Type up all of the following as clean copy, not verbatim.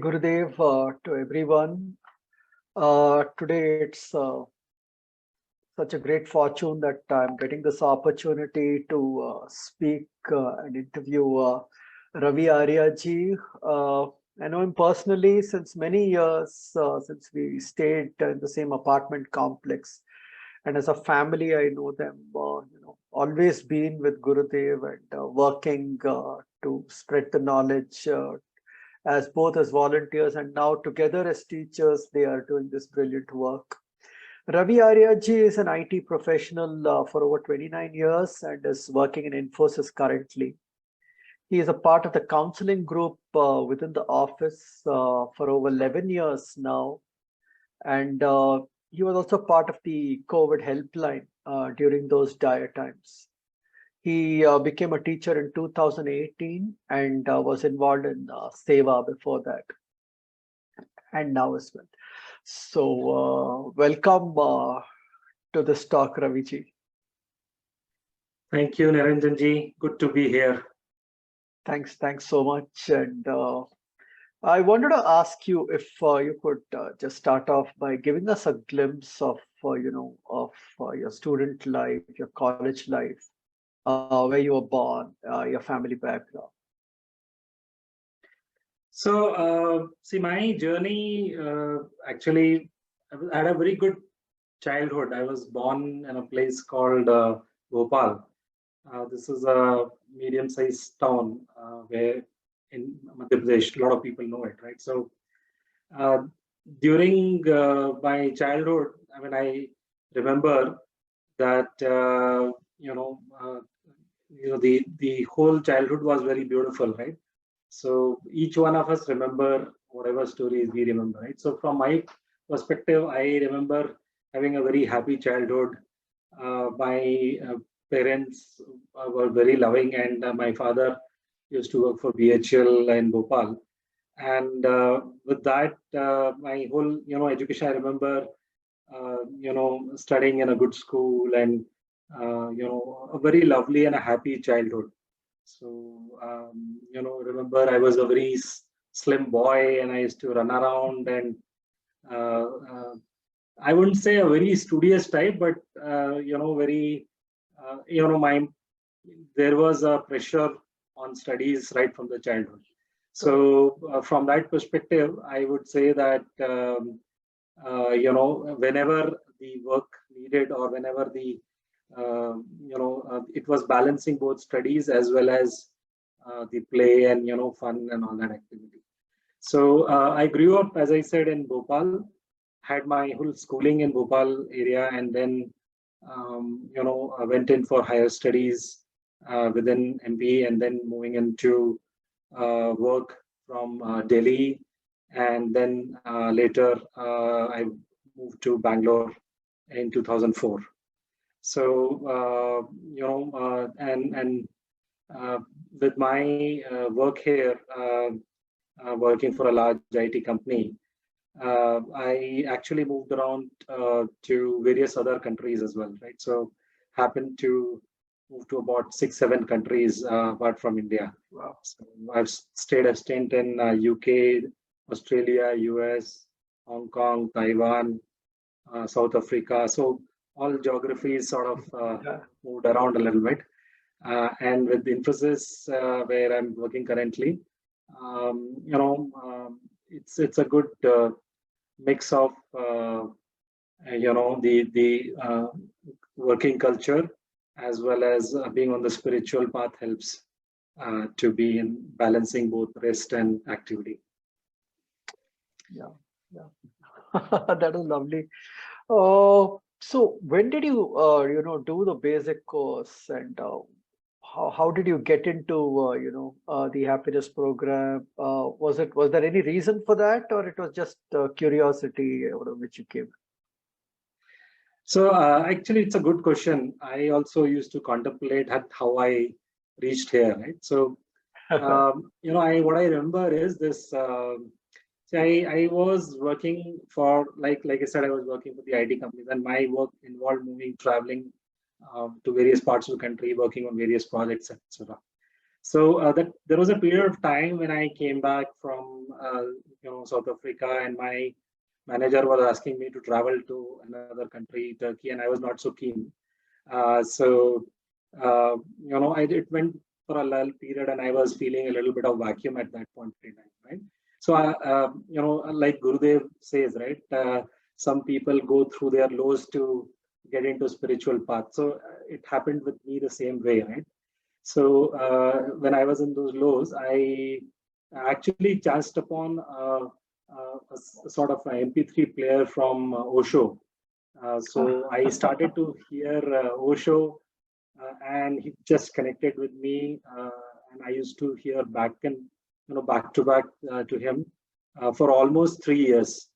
Gurudev to everyone. Today it's such a great fortune that I'm getting this opportunity to speak and interview Ravi Arya ji. I know him personally since many years, since we stayed in the same apartment complex. And as a family, I know them, always been with Gurudev and working to spread the knowledge as both as volunteers and now together as teachers, they are doing this brilliant work. Ravi Arya ji is an IT professional for over 29 years and is working in Infosys currently. He is a part of the counseling group within the office for over 11 years now. And he was also part of the COVID helpline during those dire times. He became a teacher in 2018 and was involved in Seva before that and now as well. So welcome to this talk, Raviji. Thank you, Niranjanji. Good to be here. Thanks so much. And I wanted to ask you if you could just start off by giving us a glimpse of, your student life, your college life, where you were born, your family background. So, see, my journey actually, I had a very good childhood. I was born in a place called Bhopal. This is a medium-sized town where in Madhya Pradesh, a lot of people know it, right? So, during my childhood, I remember that the whole childhood was very beautiful, right? So each one of us remember whatever stories we remember, right? So from my perspective, I remember having a very happy childhood. My parents were very loving, and my father used to work for BHL in Bhopal. And with that, my whole education, I remember studying in a good school and a very lovely and a happy childhood. So, remember I was a very slim boy and I used to run around and I wouldn't say a very studious type, but, there was a pressure on studies right from the childhood. So from that perspective, I would say that, whenever the work needed or whenever the it was balancing both studies as well as the play and fun and all that activity. So I grew up, as I said, in Bhopal, had my whole schooling in Bhopal area, and then I went in for higher studies within MBA, and then moving into work from Delhi, and then later I moved to Bangalore in 2004. So, with my work here, working for a large IT company, I actually moved around to various other countries as well, right? So, happened to move to about 6-7 countries apart from India. Wow. So I've stayed a stint in UK, Australia, US, Hong Kong, Taiwan, South Africa. So all geographies sort of moved around a little bit. And with Infosys, where I'm working currently, it's a good mix of the working culture as well as being on the spiritual path helps to be in balancing both rest and activity. Yeah. That is lovely. So when did you do the basic course, and how did you get into the happiness program? Was there any reason for that, or it was just curiosity out of which you came? So actually, it's a good question. I also used to contemplate how I reached here, right? So what I remember is this. I was working for, like I said, I was working for the IT companies, and my work involved traveling to various parts of the country, working on various projects, etc. So there was a period of time when I came back from South Africa, and my manager was asking me to travel to another country, Turkey, and I was not so keen. It went for a lull period, and I was feeling a little bit of vacuum at that point in time, right? So, like Gurudev says, right, some people go through their lows to get into spiritual path. So it happened with me the same way, right? So when I was in those lows, I actually chanced upon a sort of an MP3 player from Osho. So I started to hear Osho, and he just connected with me, and I used to hear back to back to him for almost 3 years.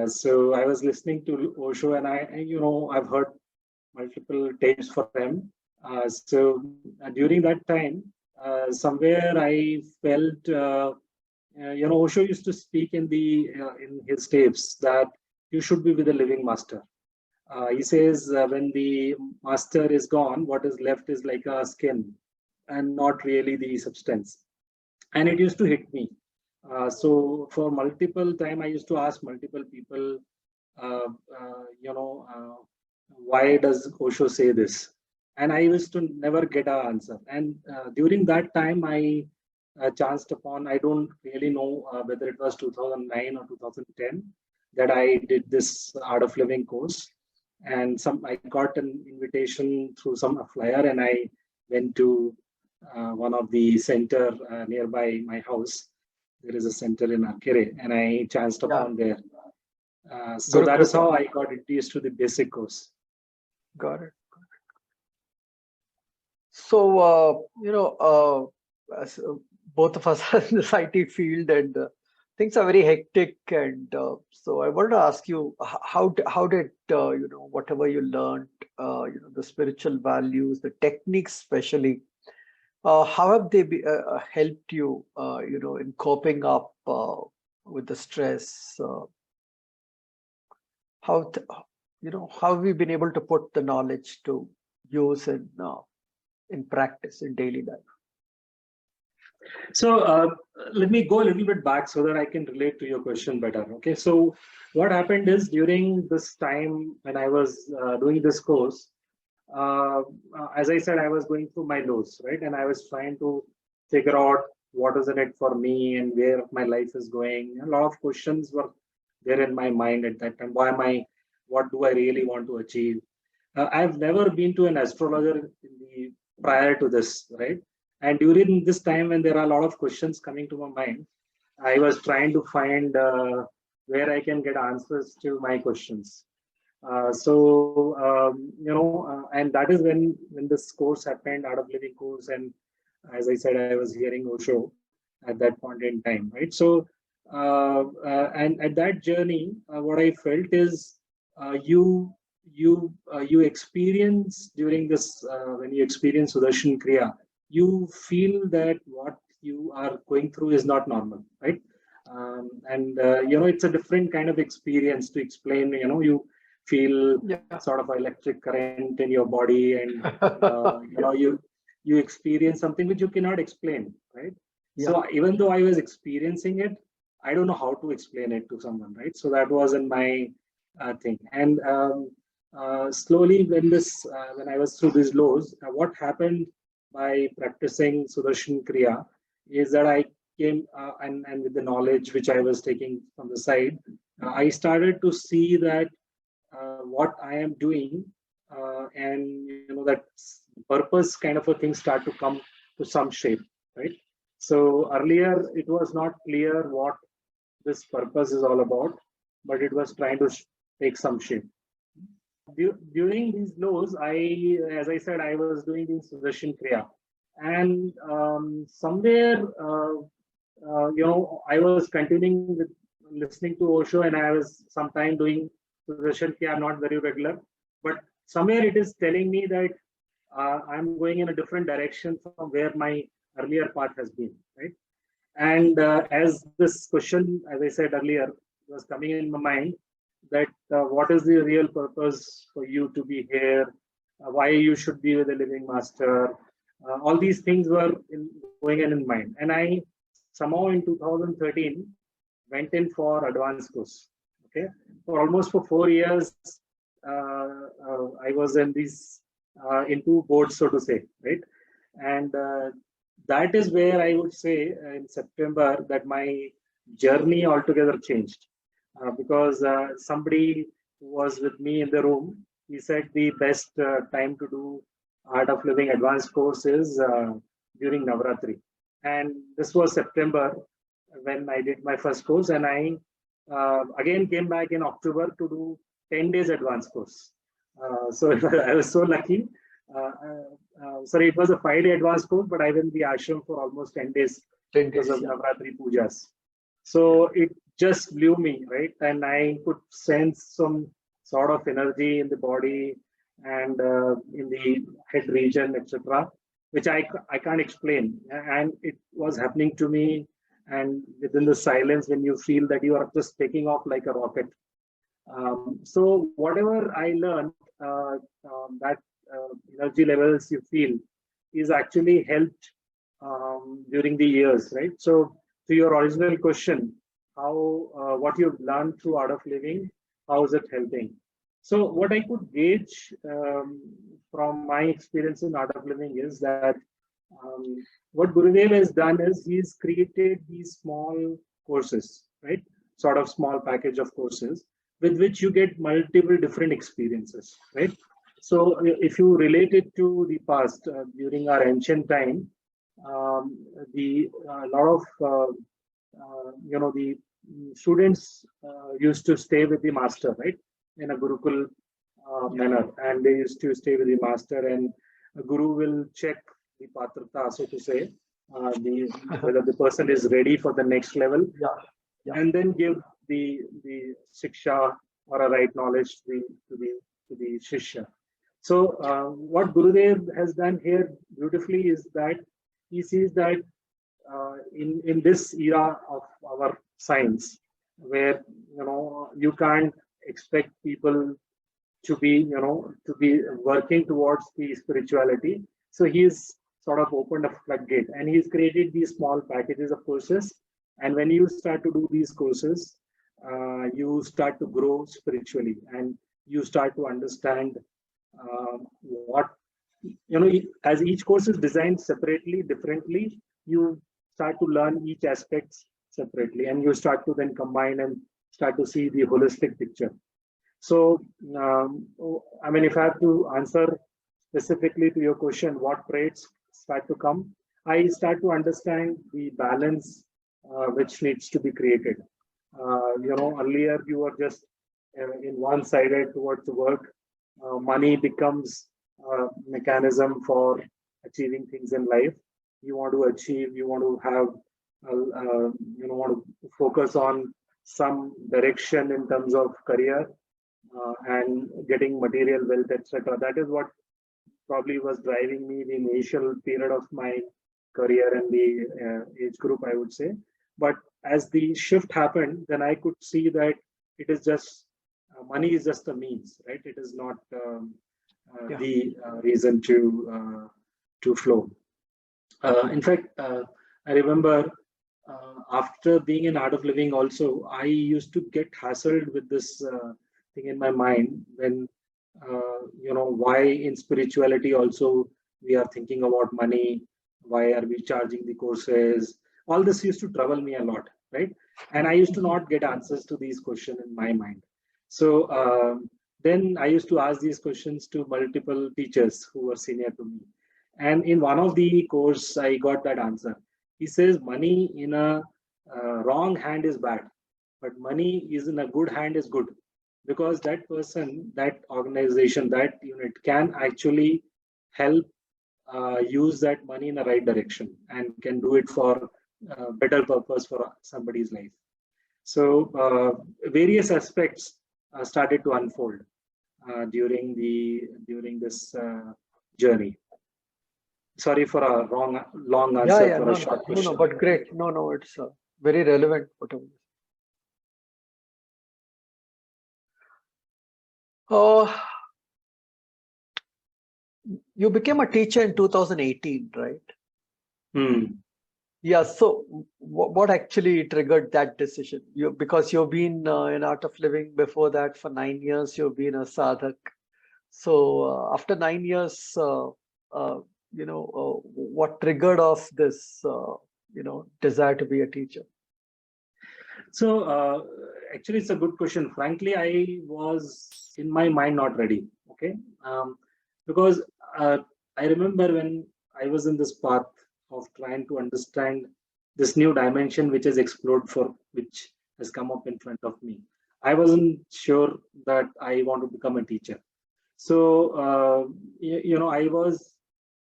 So I was listening to Osho, and I've heard multiple tapes for him. So during that time, somewhere I felt, Osho used to speak in his tapes that you should be with the living master. He says when the master is gone, what is left is like a skin and not really the substance. And it used to hit me. So for multiple time, I used to ask multiple people, uh, why does Osho say this? And I used to never get an answer. And during that time, I chanced upon, I don't really know whether it was 2009 or 2010, that I did this Art of Living course. And I got an invitation through some flyer, and I went to one of the center nearby my house. There is a center in Akere, and I chanced upon there. So that is how I got introduced to the basic course. Got it. So, as, both of us are in this IT field, and things are very hectic. And so I wanted to ask you, how did whatever you learned, the spiritual values, the techniques, especially, how have they helped you, in coping up with the stress? How have we been able to put the knowledge to use in practice in daily life? So let me go a little bit back so that I can relate to your question better. Okay, so what happened is during this time when I was doing this course, as I said, I was going through my lows, right? And I was trying to figure out what is in it for me and where my life is going. A lot of questions were there in my mind at that time. What do I really want to achieve? I've never been to an astrologer prior to this, right? And during this time when there are a lot of questions coming to my mind, I was trying to find where I can get answers to my questions. And that is when this course happened, Art of Living course, and as I said, I was hearing Osho at that point in time, right? So, and at that journey, what I felt is you experience during this when you experience Sudarshan Kriya, you feel that what you are going through is not normal, right? It's a different kind of experience to explain. You feel sort of electric current in your body, and you experience something which you cannot explain, right? So even though I was experiencing it, I don't know how to explain it to someone, right? So that was in my thing. And slowly when I was through these lows, what happened by practicing Sudarshan Kriya is that I came and with the knowledge which I was taking from the side, I started to see that what I am doing and that purpose kind of a thing start to come to some shape, right? So earlier it was not clear what this purpose is all about, but it was trying to take some shape. During these lows, as I said, I was doing this Sudarshan Kriya, and somewhere, I was continuing with listening to Osho, and I was sometime doing Sudarshan Kriya, not very regular, but somewhere it is telling me that I'm going in a different direction from where my earlier path has been, right? And as this question, as I said earlier, was coming in my mind, that what is the real purpose for you to be here, why you should be with the living master, all these things were going in mind. And I somehow in 2013, went in for advanced course. Okay, for almost for 4 years, I was in these in two boards, so to say, right? And that is where I would say in September that my journey altogether changed, because somebody who was with me in the room, he said the best time to do Art of Living advanced course is during Navratri. And this was September when I did my first course, and I again came back in October to do 10 days advanced course. So I was so lucky. Sorry, it was a 5-day advanced course, but I was in the ashram for almost 10 days 10 because days, of yeah. Navratri pujas. So it just blew me, right? And I could sense some sort of energy in the body and in the head region, etc., which I can't explain. And it was happening to me. And within the silence, when you feel that you are just taking off like a rocket. So whatever I learned, that energy levels you feel is actually helped during the years, right? So to your original question, how what you've learned through Art of Living, how is it helping? So what I could gauge from my experience in Art of Living is that what Gurudev has done is he's created these small courses, right? Sort of small package of courses with which you get multiple different experiences, right? So if you relate it to the past, during our ancient time, the lot of the students used to stay with the master, right, in a Gurukul manner, and they used to stay with the master, and a guru will check the patrata, so to say, whether the person is ready for the next level, Yeah, yeah. and then give the shiksha or a right knowledge to the shishya. So what Gurudev has done here beautifully is that he sees that in this era of our science, where you can't expect people to be working towards the spirituality. So he's sort of opened a floodgate, and he's created these small packages of courses. And when you start to do these courses, you start to grow spiritually, and you start to understand what as each course is designed separately, differently. You start to learn each aspect separately, and you start to then combine and start to see the holistic picture. So, I mean, if I have to answer specifically to your question, what traits start to come, I start to understand the balance which needs to be created. Earlier you were just in one-sided towards the work. Money becomes a mechanism for achieving things in life. You want to achieve, you want to have, want to focus on some direction in terms of career and getting material wealth, etc. That is what probably was driving me the initial period of my career and the age group, I would say. But as the shift happened, then I could see that it is just money is just a means, right? It is not the reason to flow. In fact, I remember after being in Art of Living also, I used to get hassled with this thing in my mind when, why in spirituality also we are thinking about money, why are we charging the courses? All this used to trouble me a lot, right? And I used to not get answers to these questions in my mind. So then I used to ask these questions to multiple teachers who were senior to me. And in one of the course, I got that answer. He says money in a wrong hand is bad, but money is in a good hand is good, because that person, that organization, that unit can actually help use that money in the right direction and can do it for better purpose for somebody's life. So various aspects started to unfold during this journey. Sorry for a long answer for a short question. No, but great. No, it's very relevant. Whatever. You became a teacher in 2018, right? Yeah. So what actually triggered that decision? Because you've been in Art of Living before that for 9 years, you've been a sadhak. So after 9 years, what triggered off this, desire to be a teacher? So actually, it's a good question. Frankly, I was in my mind not ready. Okay, because I remember when I was in this path of trying to understand this new dimension which has explored for which has come up in front of me. I wasn't sure that I want to become a teacher. So I was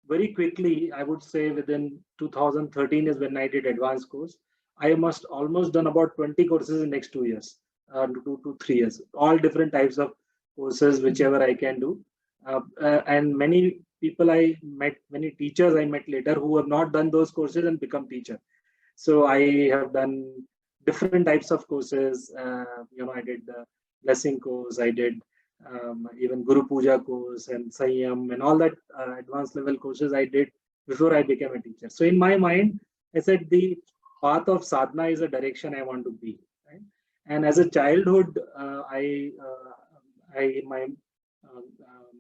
very quickly, I would say within 2013 is when I did advanced course. I must almost done about 20 courses in next 2 years, 2 to 3 years, all different types of courses, whichever I can do. And many people I met, many teachers I met later who have not done those courses and become teacher. So I have done different types of courses. I did the blessing course, I did even Guru Puja course and Sanyam and all that advanced level courses I did before I became a teacher. So in my mind, I said the path of sadhana is a direction I want to be. Right? And as a childhood,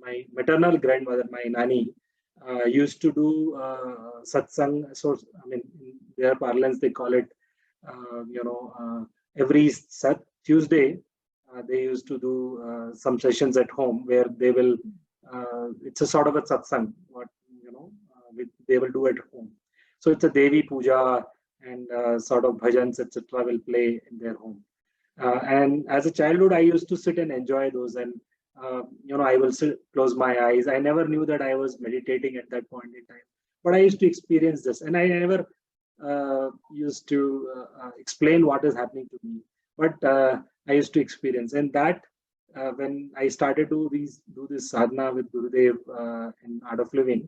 my maternal grandmother, my nani, used to do satsang. So I mean, in their parlance, they call it, every Tuesday they used to do some sessions at home where they will it's a sort of a satsang what they will do at home. So it's a Devi puja and sort of bhajans etc will play in their home. And as a childhood I used to sit and enjoy those, and I will sit, close my eyes. I never knew that I was meditating at that point in time, but I used to experience this, and I never used to explain what is happening to me, but I used to experience. And that when I started to do this sadhana with Gurudev in Art of Living,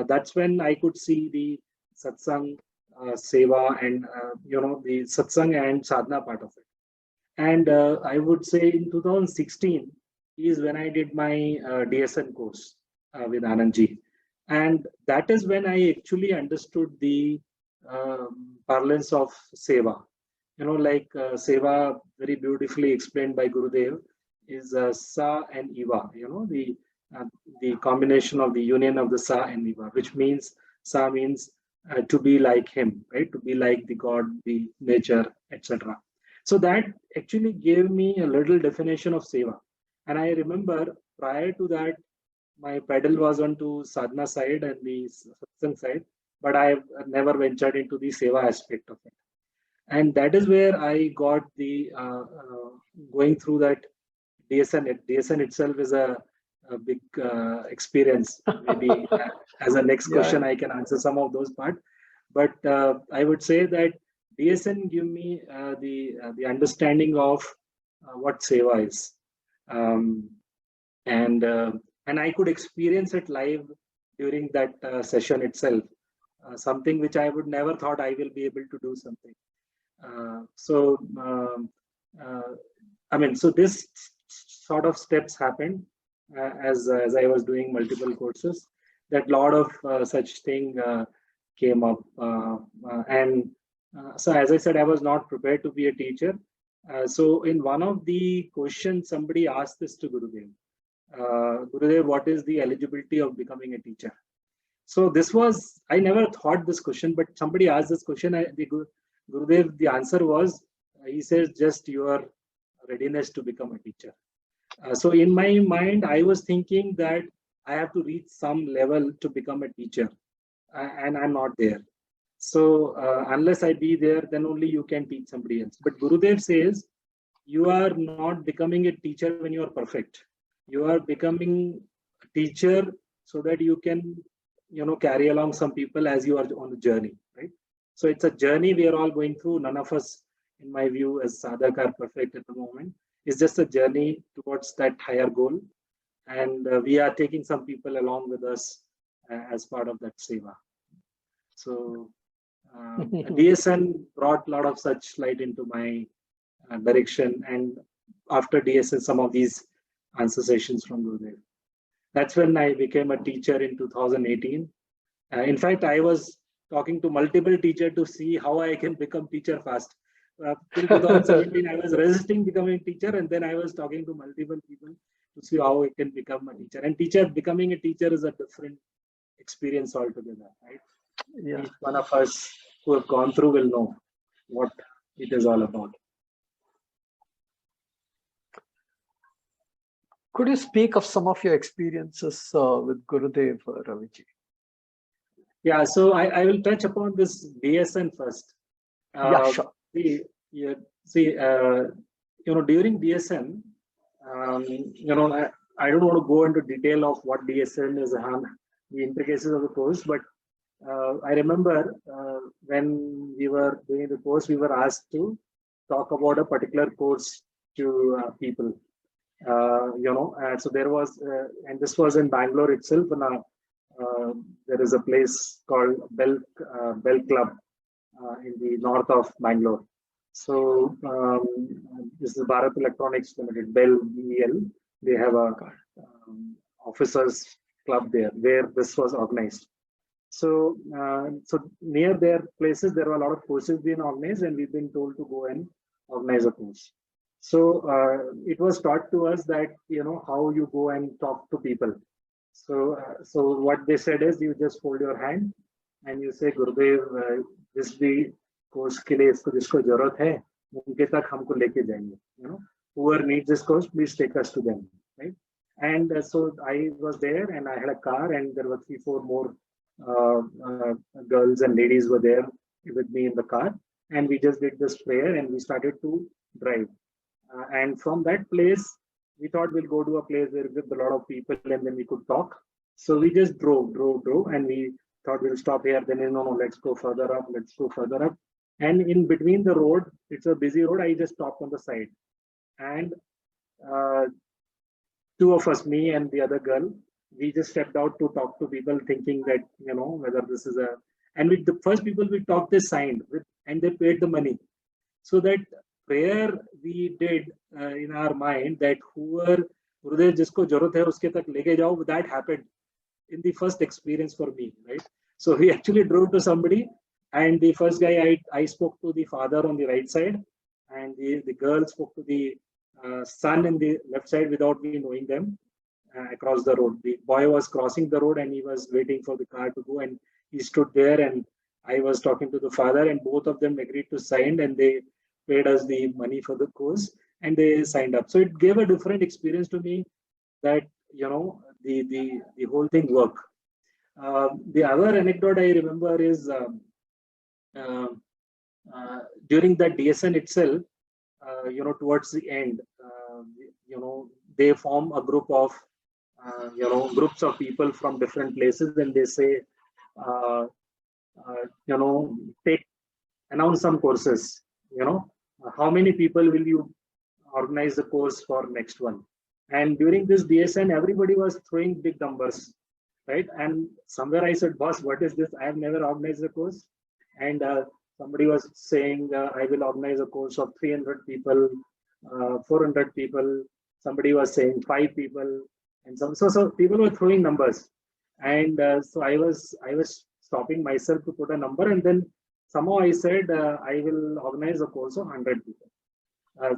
that's when I could see the satsang, seva, and the satsang and sadhana part of it. And I would say in 2016 is when I did my DSN course with Anandji, and that is when I actually understood the parlance of seva. Like seva, very beautifully explained by Gurudev, is sa and iva. The combination of the union of the sa and iva, which means sa means to be like him, right? To be like the God, the nature, etc. So that actually gave me a little definition of seva. And I remember prior to that, my pedal was onto sadhana side and the satsang side, but I never ventured into the seva aspect of it. And that is where I got the going through that DSN. DSN itself is a big experience. Maybe as a next question, I can answer some of those parts. But I would say that DSN give me the understanding of what seva is, and I could experience it live during that session itself. Something which I would never thought I will be able to do something. So this sort of steps happened as I was doing multiple courses. That lot of such thing came up, and so as I said, I was not prepared to be a teacher. So in one of the questions, somebody asked this to Gurudev. Gurudev, what is the eligibility of becoming a teacher? So this was, I never thought this question, but somebody asked this question. Gurudev, the answer was, he says, just your readiness to become a teacher. So in my mind, I was thinking that I have to reach some level to become a teacher, and I'm not there. So unless I be there, then only you can teach somebody else. But Gurudev says, you are not becoming a teacher when you are perfect. You are becoming a teacher so that you can, carry along some people as you are on the journey, right? So it's a journey we are all going through. None of us, in my view, as sadhak are perfect at the moment. It's just a journey towards that higher goal. And we are taking some people along with us as part of that seva. So DSN brought a lot of such light into my direction. And after DSN, some of these answer sessions from Gurudev. That's when I became a teacher in 2018. In fact, I was talking to multiple teachers to see how I can become teacher fast. Till 2017, I was resisting becoming teacher, and then I was talking to multiple people to see how I can become a teacher. And becoming a teacher is a different experience altogether, right? Yeah. Each one of us who have gone through will know what it is all about. Could you speak of some of your experiences with Gurudev, Raviji? Yeah, so I will touch upon this DSN first. Yeah, sure. During DSN, I don't want to go into detail of what DSN is, the intricacies of the course, but I remember when we were doing the course, we were asked to talk about a particular course to people. So there was, and this was in Bangalore itself, and there is a place called Bell Club in the north of Bangalore. So this is Bharat Electronics Limited, Bell BEL. They have a officers club there where this was organized. So near their places, there were a lot of courses being organized, and we've been told to go and organize a course. So it was taught to us that how you go and talk to people. So what they said is, you just hold your hand and you say, Gurudev, this be course के लिए जिसको जरूरत है उनके तक हमको लेके जाएंगे. Whoever needs this course, please take us to them, right? And so I was there, and I had a car, and there were 3-4 more girls and ladies were there with me in the car, and we just did this prayer and we started to drive. And from that place, we thought we'll go to a place where with a lot of people and then we could talk. So we just drove, and we thought we'll stop here. Then no, let's go further up. And in between the road, it's a busy road. I just stopped on the side, and two of us, me and the other girl, we just stepped out to talk to people, thinking that whether this is a. And with the first people we talked, they signed with, and they paid the money. So that prayer we did in our mind, that whoever Gurudev jisko jarurat hai uske tak leke jao, that happened in the first experience for me, right? So we actually drove to somebody, and the first guy I spoke to the father on the right side, and the girl spoke to the son in the left side without me knowing them across the road. The boy was crossing the road and he was waiting for the car to go, and he stood there, and I was talking to the father, and both of them agreed to sign, and they paid us the money for the course, and they signed up. So it gave a different experience to me, that the whole thing worked. The other anecdote I remember is during that DSN itself, towards the end, they form a group of groups of people from different places, and they say announce some courses. How many people will you organize the course for next one? And during this DSN, everybody was throwing big numbers, right? And somewhere I said, boss, what is this? I have never organized a course. And somebody was saying, I will organize a course of 300 people, 400 people. Somebody was saying 5 people, and so people were throwing numbers. And so I was stopping myself to put a number, and then somehow I said, I will organize a course of 100 people.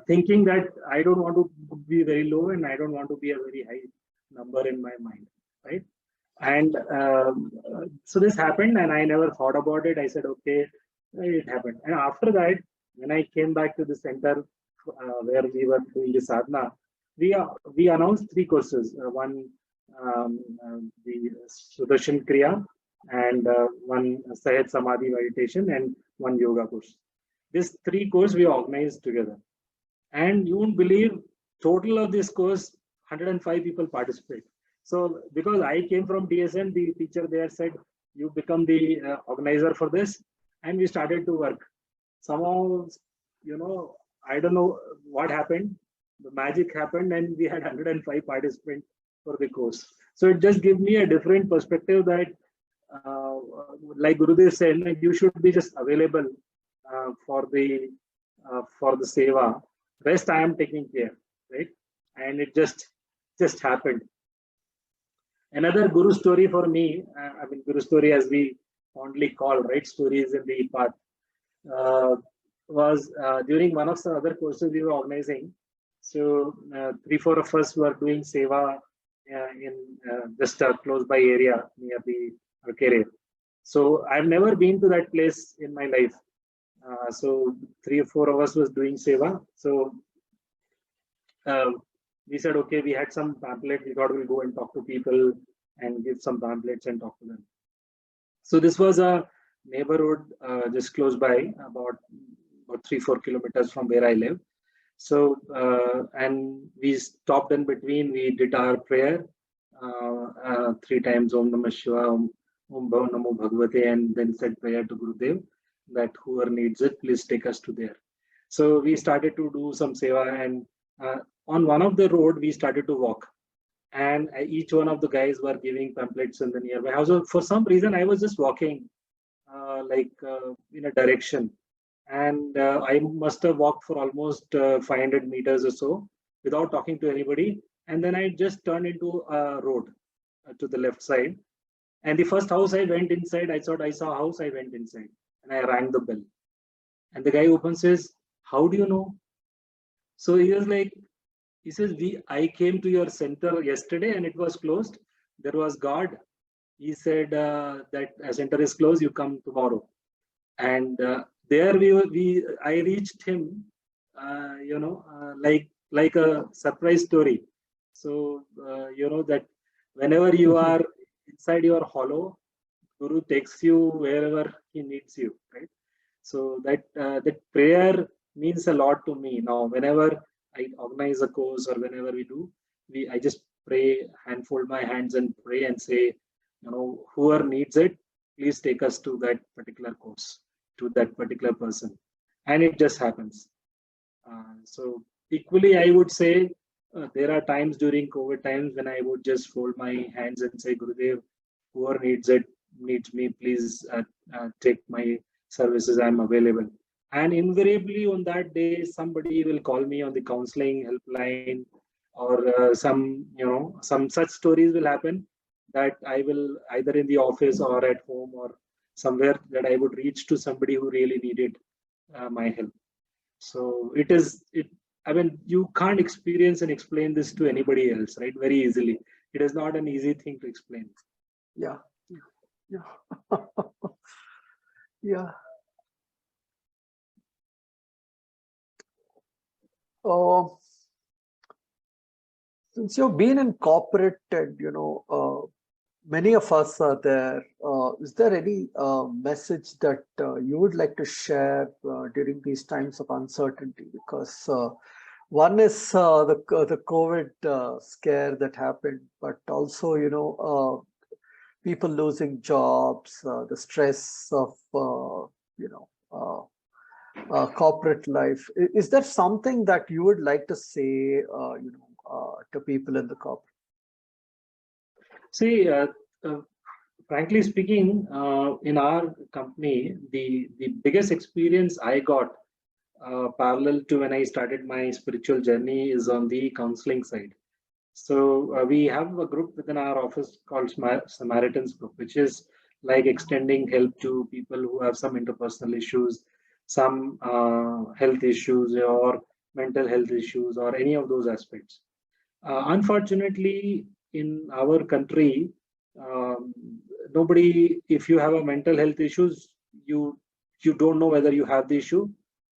Thinking that I don't want to be very low, and I don't want to be a very high number in my mind, right? And so this happened, and I never thought about it. I said, okay, it happened. And after that, when I came back to the center where we were doing the sadhana, we announced 3 courses. One, the Sudarshan Kriya, and one Sahaj Samadhi meditation, and one yoga course. These 3 courses we organized together. And you won't believe, total of this course, 105 people participate. So because I came from DSN, the teacher there said, you become the organizer for this. And we started to work. Somehow, I don't know what happened. The magic happened, and we had 105 participants for the course. So it just gave me a different perspective that, like Gurudev said, you should be just available for the seva. Rest I am taking care, right? And it just happened. Another Guru story for me, Guru story, as we fondly call, right? Stories in the path. Was during one of the other courses we were organizing. So 3-4 of us were doing seva in just a close by area near the Arcade. So I've never been to that place in my life. So 3 or 4 of us was doing seva. So uh, we said, okay, we had some pamphlet. We thought we'll go and talk to people and give some pamphlets and talk to them. So this was a neighborhood just close by, about 3-4 kilometers from where I live. So and we stopped in between. We did our prayer 3 times, Om Namah Shivaya, Om Bhava Namo Bhagavate, and then said prayer to Gurudev that whoever needs it, please take us to there. So we started to do some seva, and on one of the road we started to walk, and each one of the guys were giving pamphlets in the nearby house. So for some reason I was just walking in a direction, and I must have walked for almost 500 meters or so without talking to anybody, and then I just turned into a road to the left side, and the first house I went inside, I thought I saw a house, I went inside and I rang the bell, and the guy opens, says, how do you know? So he was like, he says, I came to your center yesterday and it was closed. There was guard. He said that a center is closed, you come tomorrow. And there I reached him, like a surprise story. So that whenever you are inside your hollow, Guru takes you wherever he needs you, right? So that prayer means a lot to me now. Whenever I organize a course or whenever I just pray and fold my hands and pray and say, whoever needs it, please take us to that particular course, to that particular person, and it just happens. So equally, I would say there are times during COVID times when I would just fold my hands and say, Gurudev, whoever needs me, please take my services. I'm available. And invariably on that day, somebody will call me on the counseling helpline, or some such stories will happen that I will either in the office or at home or somewhere that I would reach to somebody who really needed my help. So I mean, you can't experience and explain this to anybody else, right? Very easily. It is not an easy thing to explain. Yeah. Yeah. Yeah. Since you've been in corporate and, many of us are there, is there any message that you would like to share during these times of uncertainty? Because one is the COVID scare that happened, but also, people losing jobs, the stress of, corporate life. Is there something that you would like to say, to people in the corporate? See, frankly speaking, in our company, the biggest experience I got parallel to when I started my spiritual journey is on the counseling side. So we have a group within our office called Samaritans Group, which is like extending help to people who have some interpersonal issues, some health issues or mental health issues or any of those aspects. Unfortunately, in our country, um, nobody, if you have a mental health issues, you don't know whether you have the issue.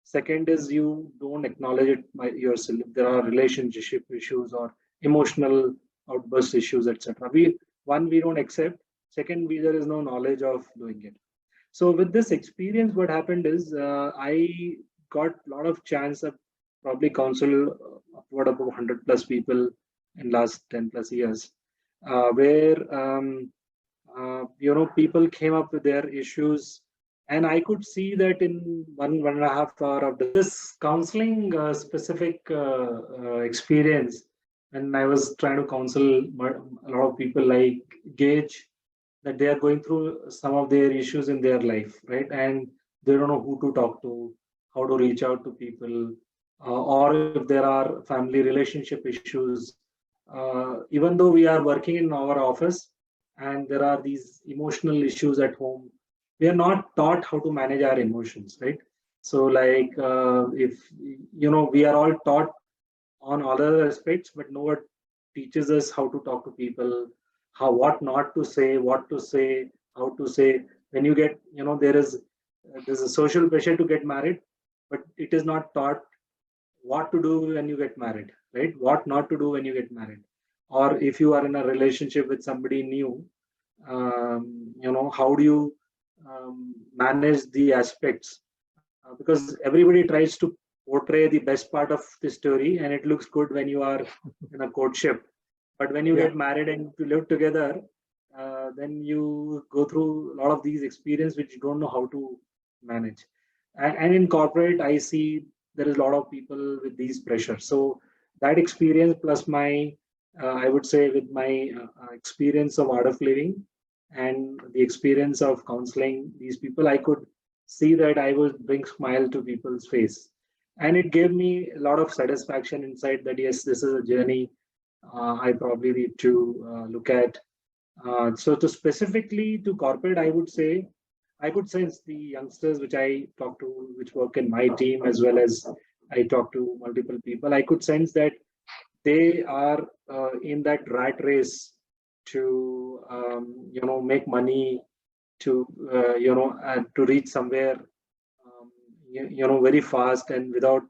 Second is you don't acknowledge it by yourself. There are relationship issues or emotional outburst issues, etc. We don't accept. Second, there is no knowledge of doing it. So with this experience, what happened is I got a lot of chance of probably counsel upward of 100 plus people in last 10 plus years, where people came up with their issues, and I could see that in 1.5 hour of this counseling specific experience, and I was trying to counsel a lot of people, like gauge that they are going through some of their issues in their life, right? And they don't know who to talk to, how to reach out to people, or if there are family relationship issues. Even though we are working in our office and there are these emotional issues at home, we are not taught how to manage our emotions, right? So like if we are all taught on other aspects, but no one teaches us how to talk to people, how what not to say, what to say, how to say. When you get, there's a social pressure to get married, but it is not taught what to do when you get married, right? What not to do when you get married, or if you are in a relationship with somebody new, how do you manage the aspects? Because everybody tries to portray the best part of the story, and it looks good when you are in a courtship. But when you Yeah. get married and to live together, then you go through a lot of these experiences which you don't know how to manage. And in corporate, I see there is a lot of people with these pressures. So that experience plus my, I would say, with my experience of art of living and the experience of counseling these people, I could see that I would bring smile to people's face. And it gave me a lot of satisfaction inside that, yes, this is a journey I probably need to look at. So to specifically to corporate, I would say I could sense the youngsters which I talk to, which work in my team, as well as I talk to multiple people. I could sense that they are in that rat race to make money, to to reach somewhere very fast, and without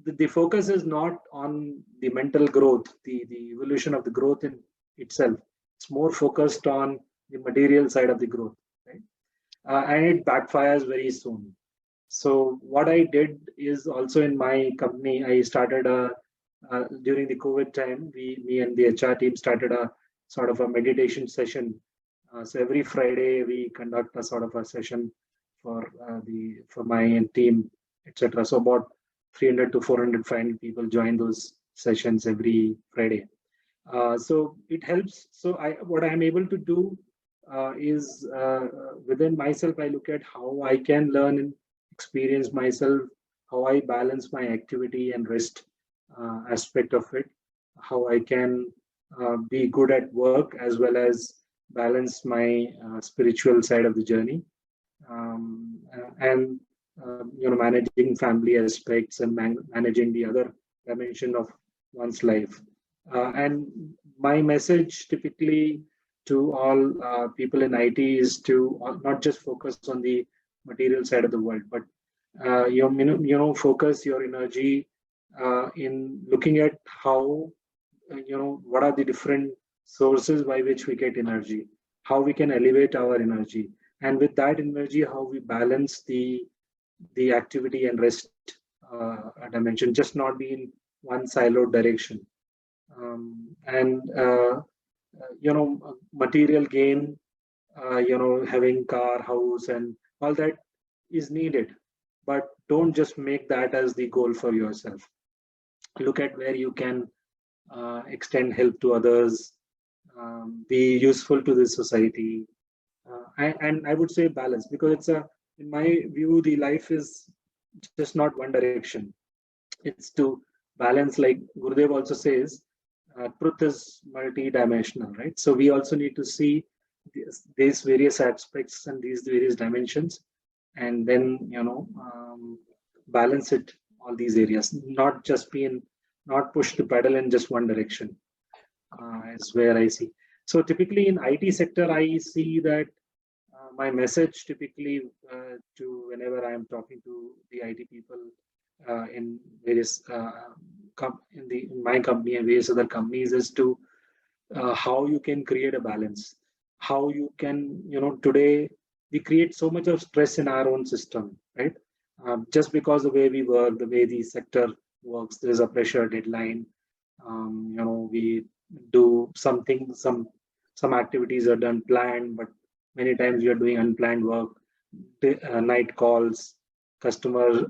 the focus is not on the mental growth, the evolution of the growth in itself. It's more focused on the material side of the growth, right? And it backfires very soon. So what I did is also in my company, I started during the COVID time, me and the HR team started a sort of a meditation session. So every Friday we conduct a sort of a session for my team, etc. So about 300 to 400, 500 people join those sessions every Friday. So it helps. So what I'm able to do is within myself, I look at how I can learn and experience myself, how I balance my activity and rest aspect of it, how I can be good at work as well as balance my spiritual side of the journey, and managing family aspects and managing the other dimension of one's life. And my message typically to all people in IT is to not just focus on the material side of the world, but focus your energy in looking at how what are the different sources by which we get energy, how we can elevate our energy, and with that energy, how we balance the activity and rest dimension, just not be in one siloed direction. And material gain, having car, house, and all that is needed, but don't just make that as the goal for yourself. Look at where you can extend help to others, be useful to the society, and I would say balance, because in my view, the life is just not one direction. It's to balance, like Gurudev also says, truth is multi-dimensional, right? So we also need to see these various aspects and these various dimensions, and then balance it, all these areas, not just be in, not push the pedal in just one direction, is where I see. So typically in IT sector, I see that my message typically to whenever I am talking to the IT people in various in my company and various other companies is to how you can create a balance, how you can, today we create so much of stress in our own system, right? Just because the way we work, the way the sector works, there is a pressure, deadline. We do something, some activities are done planned, but many times we are doing unplanned work, night calls, customer,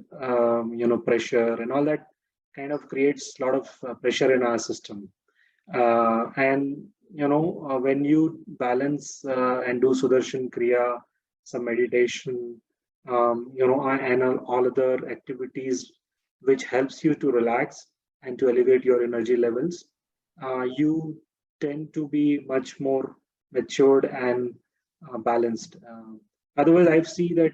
pressure, and all that kind of creates a lot of pressure in our system. And when you balance and do Sudarshan Kriya, some meditation, and all other activities which helps you to relax and to elevate your energy levels, you tend to be much more matured and balanced. Otherwise, I've seen that,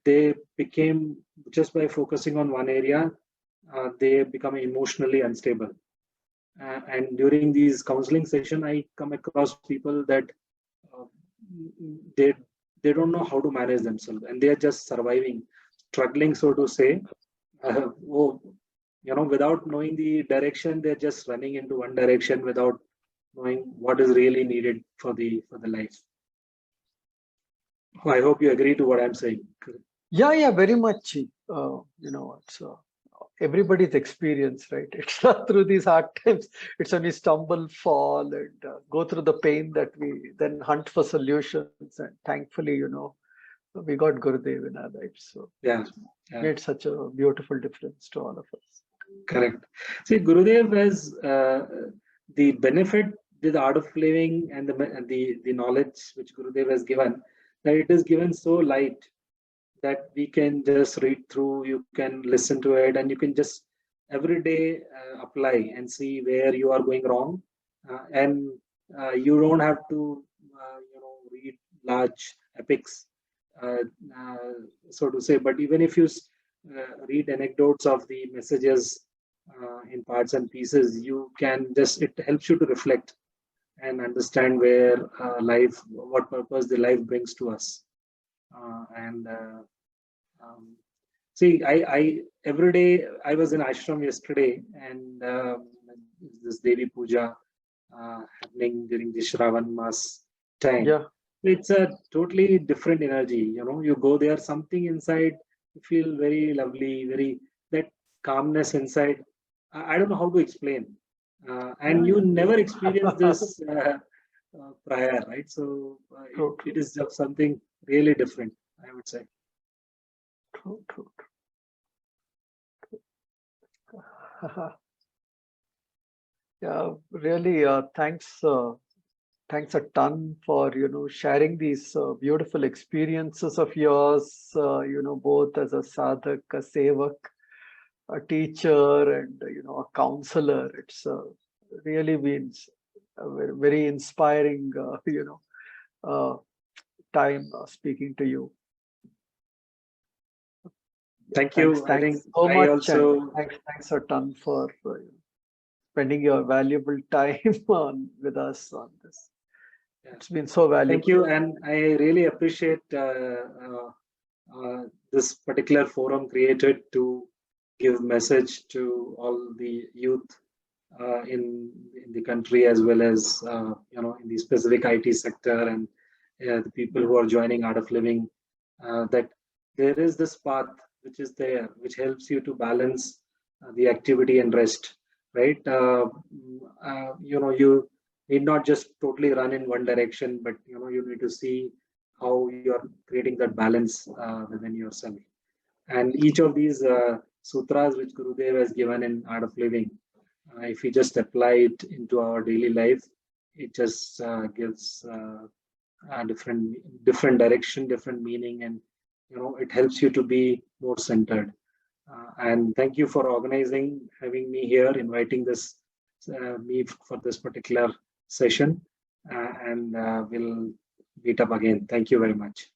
they became, just by focusing on one area, they become emotionally unstable. And during these counseling session, I come across people that uh, they they don't know how to manage themselves, and they are just surviving, struggling, so to say. Oh, without knowing the direction, they're just running into one direction without knowing what is really needed for the life. I hope you agree to what I'm saying. Yeah, very much. It's everybody's experience, right? It's not through these hard times. It's when we stumble, fall, and go through the pain that we then hunt for solutions. And thankfully, we got Gurudev in our lives. So Yeah, it's yeah, made such a beautiful difference to all of us. correct. See, Gurudev has the benefit, the art of living, and the knowledge which Gurudev has given, that it is given so light that we can just read through, you can listen to it, and you can just every day apply and see where you are going wrong. And you don't have to, read large epics, uh, uh, so to say. But even if you read anecdotes of the messages in parts and pieces, you can just, it helps you to reflect and understand where what purpose the life brings to us. And um, See, I every day, I was in ashram yesterday, and this Devi Puja happening during the Shravan Mas time. Yeah, It's a totally different energy. You go there, something inside, you feel very lovely, very, that calmness inside. I don't know how to explain. And you yeah. never experience this prior, right? So True, it true, is just something really different, I would say. true, true. Yeah, really. Thanks a ton for sharing these beautiful experiences of yours. Both as a sadhak, a sevak, a teacher, and a counselor. It's really been a very inspiring uh, time speaking to you. Yeah, Thank you. I thanks think so I much, and also, thanks a ton for spending your valuable time with us on this. yeah, It's been so thank valuable. you. And I really appreciate this particular forum created to give message to all the youth in the country, as well as, in the specific IT sector, and the people Yeah, who are joining Art of Living, that there is this path which is there, which helps you to balance the activity and rest, right? You need not just totally run in one direction, but you need to see how you are creating that balance within yourself. And each of these sutras which Gurudev has given in Art of Living, if we just apply it into our daily life, it just gives a different direction, different meaning, and it helps you to be more centered. And thank you for organizing, having me here, inviting me for this particular session, and we'll meet up again. Thank you very much.